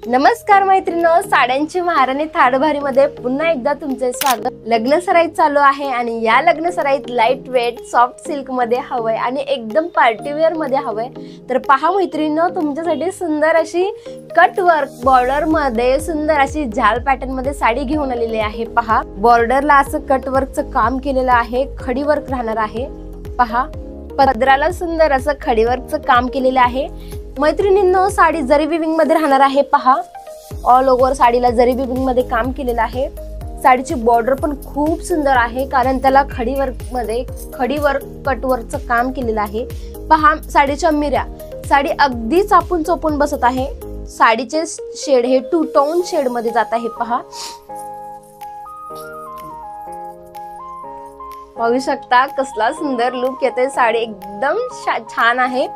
नमस्कार मैत्रिणींनो, साड्यांची महाराणी थाळभारी मध्ये पुन्हा एकदा तुमचे स्वागत। लग्न सराईत चालू आहे आणि या लग्न सराईत लाईट वेट सॉफ्ट सिल्क मध्ये हवंय आणि एकदम पार्टी वेअर मध्ये हवंय। तर पहा मैत्रिणींनो, तुमच्यासाठी सुंदर अशी कट वर्क बॉर्डर मध्ये सुंदर अशी झाल पॅटर्न मध्ये साडी घेऊन आलेली आहे। पहा, बॉर्डरला असं कट वर्कचं काम केलेलं आहे, खडी वर्क राहणार आहे। पहा, पदराला सुंदर असं खडी वर्कचं काम केलेलं आहे। मैत्रिणींनो, साडी जरी विविंग मध्ये राहणार आहे। पहा, ऑल ओव्हर साडीला जरी विविंग मध्ये काम केलेलं आहे। साडीची बॉर्डर पण खूप सुंदर आहे, कारण त्याला खडी वर्क कट वर्कचं काम केलेलं आहे। पहा, साडीच्या मिऱ्या, साडी अगदी चापून चोपून बसत आहे। साडीचे शेड हे टू टोन शेड मध्ये जात आहे। पहा, पाहू शकता कसला सुंदर लुक येते। साडी एकदम छान आहे।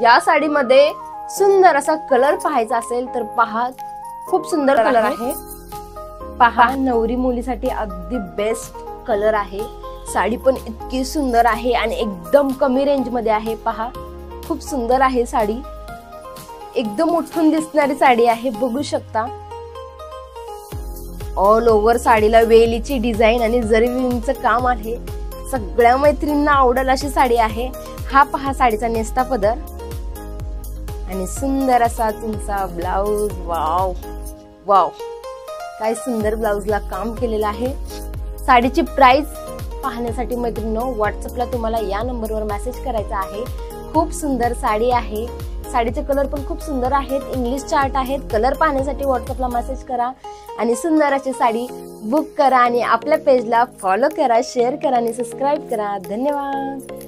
या साडीमध्ये सुंदर असा कलर पाहायचा असेल तर पहा, खूप सुंदर कलर आहे। पहा, नवरी मुलीसाठी अगदी बेस्ट कलर आहे। साडी पण इतकी सुंदर आहे आणि एकदम कमी रेंज मध्ये आहे। पहा, खूप सुंदर आहे साडी, एकदम उठून दिसणारी साडी आहे, बघू शकता। ऑल ओव्हर साडीला वेलीची डिझाईन आणि जरी विविंगचं काम आहे। सगळ्या मैत्रिणींना आवडेल अशी साडी आहे। हा पहा साडीचा नेस्ता पदर आणि सुंदर असा तुमचा ब्लाउज। वाव वाव, काय सुंदर ब्लाउजला काम केलेलं आहे। साडीची प्राइस पाहण्यासाठी मैत्रिणींनो, व्हॉट्सअपला तुम्हाला या नंबरवर मेसेज करायचा आहे। खूप सुंदर साडी आहे। साडीचे कलर पण खूप सुंदर आहेत, इंग्लिश चार्ट आहेत। कलर पाहण्यासाठी व्हॉट्सअपला मेसेज करा आणि सुंदर अशी साडी बुक करा आणि आपल्या पेजला फॉलो करा, शेअर करा आणि सबस्क्राइब करा। धन्यवाद।